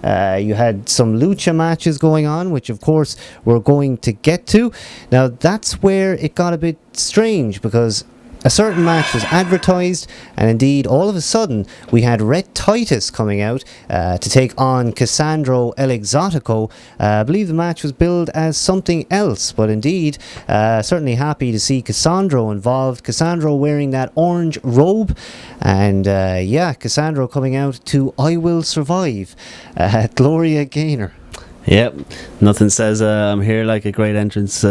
You had some lucha matches going on, which of course we're going to get to. Now that's where it got a bit strange, because a certain match was advertised, and indeed all of a sudden we had Rhett Titus coming out to take on Cassandro El Exotico. I believe the match was billed as something else, but indeed certainly happy to see Cassandro involved. Cassandro wearing that orange robe, and Cassandro coming out to I Will Survive. Gloria Gaynor. Yep, nothing says I'm here like a great entrance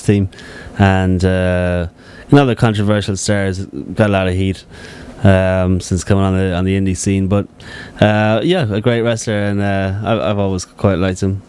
theme, and another controversial star has got a lot of heat since coming on the indie scene, but a great wrestler, and I've always quite liked him.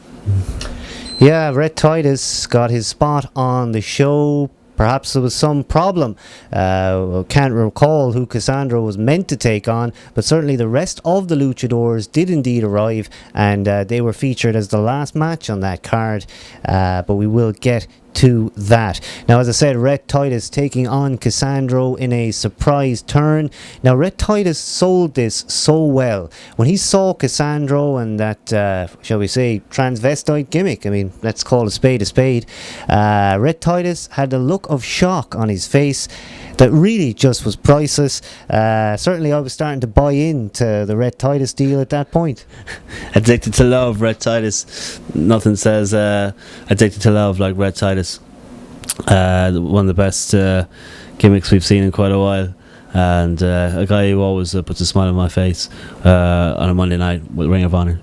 Yeah, Rhett Titus got his spot on the show. Perhaps there was some problem. Can't recall who Cassandro was meant to take on, but certainly the rest of the luchadors did indeed arrive, and they were featured as the last match on that card, but we will get to that. Now, as I said, Rhett Titus taking on Cassandro in a surprise turn. Now, Rhett Titus sold this so well. When he saw Cassandro and that, shall we say, transvestite gimmick, I mean, let's call a spade, Rhett Titus had the look of shock on his face that really just was priceless. Certainly I was starting to buy into the Rhett Titus deal at that point. Addicted to love, Rhett Titus. Nothing says addicted to love like Rhett Titus. One of the best gimmicks we've seen in quite a while, and a guy who always puts a smile on my face on a Monday night with Ring of Honor.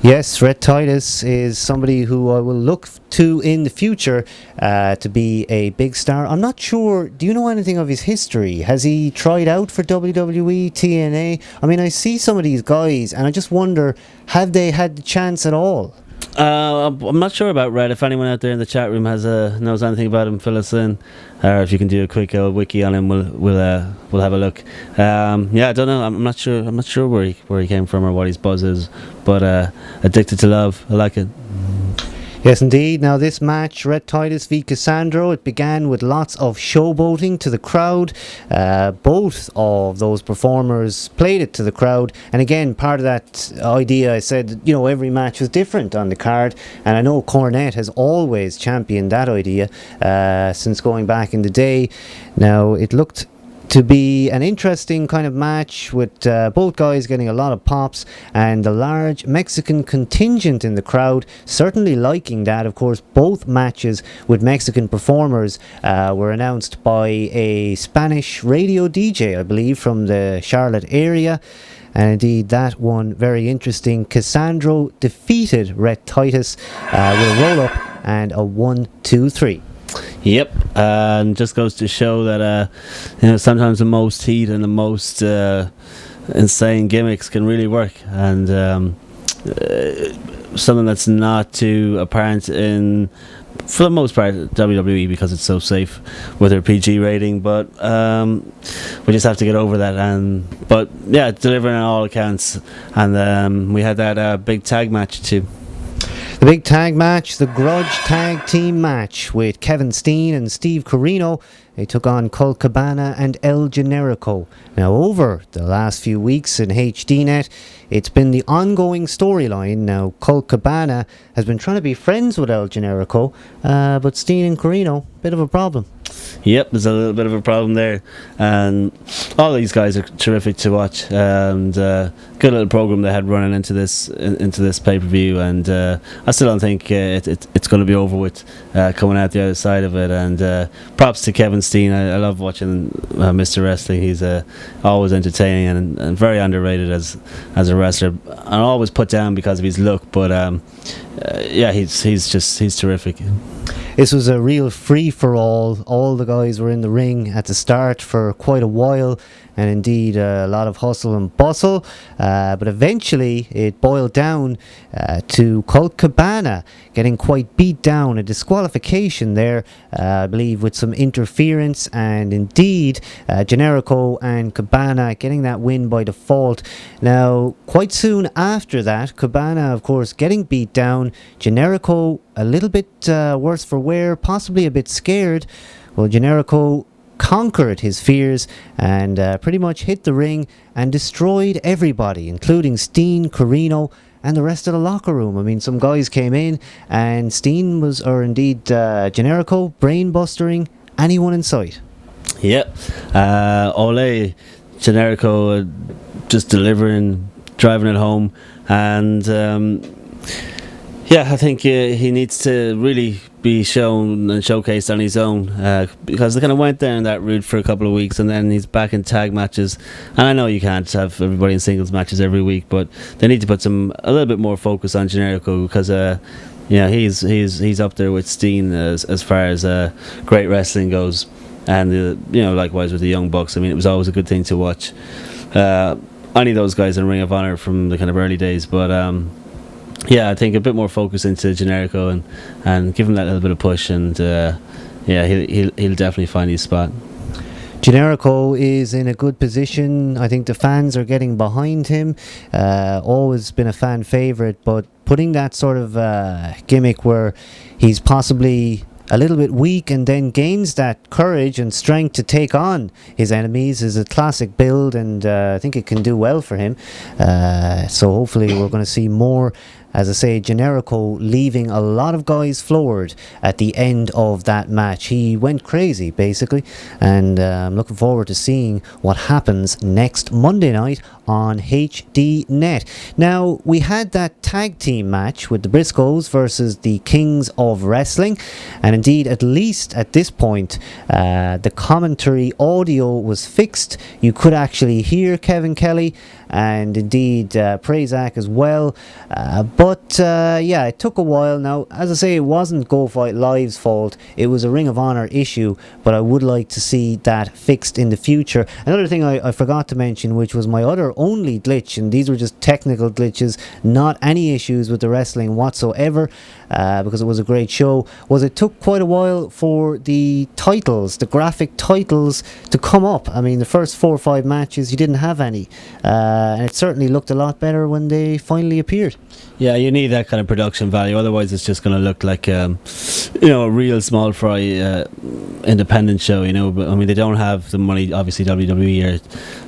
Yes, Rhett Titus is somebody who I will look to in the future to be a big star. I'm not sure, do you know anything of his history? Has he tried out for WWE, TNA? I mean, I see some of these guys and I just wonder, have they had the chance at all? I'm not sure about Red. If anyone out there in the chat room knows anything about him, fill us in. Or if you can do a quick wiki on him, we'll have a look. I don't know. I'm not sure. I'm not sure where he came from or what his buzz is. But addicted to love. I like it. Yes, indeed. Now, this match, Rhett Titus v Cassandro, it began with lots of showboating to the crowd. Both of those performers played it to the crowd. And again, part of that idea, I said, every match was different on the card. And I know Cornette has always championed that idea since going back in the day. Now, it looked to be an interesting kind of match with both guys getting a lot of pops and the large Mexican contingent in the crowd certainly liking that. Of course, both matches with Mexican performers were announced by a Spanish radio DJ, I believe, from the Charlotte area. And indeed, that one very interesting. Cassandro defeated Rhett Titus with a roll-up and a 1-2-3. Yep, and just goes to show that sometimes the most heat and the most insane gimmicks can really work, and something that's not too apparent in, for the most part, WWE, because it's so safe with their PG rating. But we just have to get over that. But delivering on all accounts, and we had that big tag match too. The big tag match, the Grudge Tag Team match with Kevin Steen and Steve Corino. They took on Colt Cabana and El Generico. Now, over the last few weeks in HDNet, it's been the ongoing storyline. Now, Colt Cabana has been trying to be friends with El Generico, but Steen and Corino, bit of a problem. Yep, there's a little bit of a problem there, and all these guys are terrific to watch, and good little program they had running into this pay-per-view, and I still don't think it's going to be over with coming out the other side of it. And props to Kevin Steen. I love watching Mr. Wrestling. He's always entertaining and very underrated as a wrestler, and always put down because of his look, but he's terrific. This was a real free-for-all. All the guys were in the ring at the start for quite a while, and indeed a lot of hustle and bustle, but eventually it boiled down to Colt Cabana getting quite beat down, a disqualification there, I believe, with some interference, and indeed Generico and Cabana getting that win by default. Now, quite soon after that, Cabana, of course, getting beat down, Generico a little bit worse for wear, possibly a bit scared. Well, Generico conquered his fears and pretty much hit the ring and destroyed everybody, including Steen, Corino, and the rest of the locker room. I mean, some guys came in and Steen was, or indeed Generico, brain-bustering anyone in sight. Yep. Ole Generico just delivering, driving it home, and I think he needs to really be shown and showcased on his own, because they kind of went down that route for a couple of weeks, and then he's back in tag matches. And I know you can't have everybody in singles matches every week, but they need to put a little bit more focus on Generico, because he's up there with Steen as far as great wrestling goes, and likewise with the Young Bucks. I mean, it was always a good thing to watch any of those guys in Ring of Honor from the kind of early days, but I think a bit more focus into Generico and give him that little bit of push, and he'll definitely find his spot. Generico is in a good position. I think the fans are getting behind him. Always been a fan favourite, but putting that sort of gimmick where he's possibly a little bit weak and then gains that courage and strength to take on his enemies is a classic build, and I think it can do well for him. So hopefully we're going to see more. As I say, Generico leaving a lot of guys floored at the end of that match. He went crazy, basically, and I'm looking forward to seeing what happens next Monday night on HD Net. Now, we had that tag team match with the Briscoes versus the Kings of Wrestling, and indeed, at least at this point, the commentary audio was fixed. You could actually hear Kevin Kelly and indeed Prazak as well, but it took a while. Now, as I say, it wasn't Go Fight Live's fault, it was a Ring of Honor issue, but I would like to see that fixed in the future. Another thing I forgot to mention, which was my other only glitch, and these were just technical glitches, not any issues with the wrestling whatsoever, because it was a great show, was it took quite a while for the titles, the graphic titles, to come up. I mean, the first 4 or 5 matches you didn't have any, and it certainly looked a lot better when they finally appeared. Yeah, you need that kind of production value, otherwise it's just going to look like a real small fry independent show, but I mean, they don't have the money, obviously WWE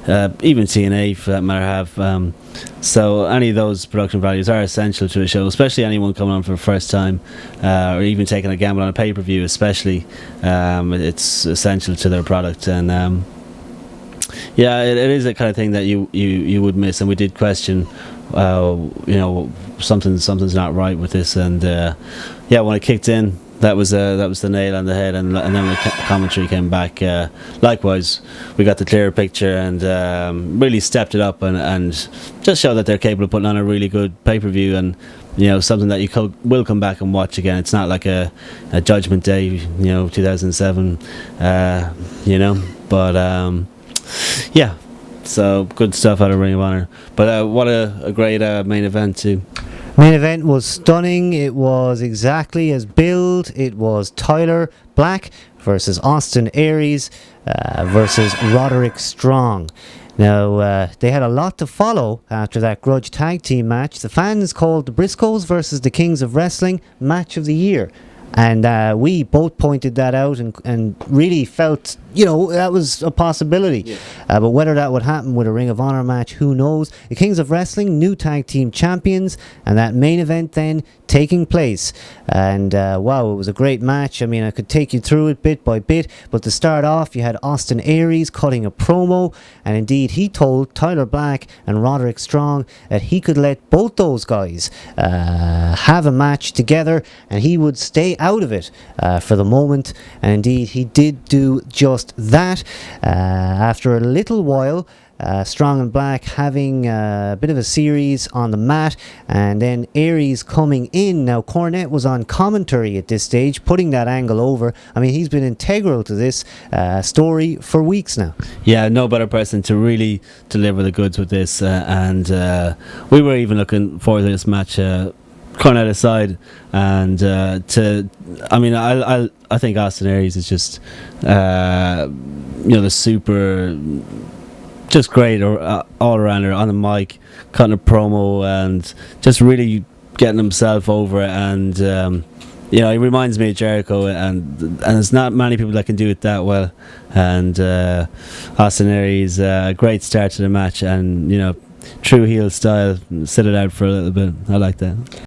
or even TNA for that matter have, so any of those production values are essential to a show, especially anyone coming on for the first time, or even taking a gamble on a pay-per-view especially. It's essential to their product, and it is a kind of thing that you would miss, and we did question something's not right with this, and when it kicked in, that was the nail on the head, and then when the commentary came back, likewise we got the clearer picture, and really stepped it up, and just showed that they're capable of putting on a really good pay-per-view, and something that you will come back and watch again. It's not like a Judgment Day 2007 but so good stuff out of Ring of Honor, but what a great main event too. Main event was stunning. It was exactly as billed. It was Tyler Black versus Austin Aries versus Roderick Strong. Now, they had a lot to follow after that grudge tag team match. The fans called the Briscoes versus the Kings of Wrestling match of the year. And we both pointed that out and really felt, that was a possibility. Yeah. But whether that would happen with a Ring of Honor match, who knows? The Kings of Wrestling, new tag team champions, and that main event then taking place. And wow, it was a great match. I mean, I could take you through it bit by bit, but to start off, you had Austin Aries cutting a promo, and indeed he told Tyler Black and Roderick Strong that he could let both those guys have a match together, and he would stay out of it for the moment, and indeed he did do just that. After a little while, Strong and Black having a bit of a series on the mat, and then Aries coming in. Now, Cornette was on commentary at this stage, putting that angle over. I mean, he's been integral to this story for weeks now. Yeah, no better person to really deliver the goods with this, and we were even looking forward to this match, Cornette aside, and I think Austin Aries is just the super, just great all arounder on the mic, cutting a promo and just really getting himself over, and you know, he reminds me of Jericho, and there's not many people that can do it that well. And Austin Aries, a great start to the match, and you know, true heel style, sit it out for a little bit. I like that.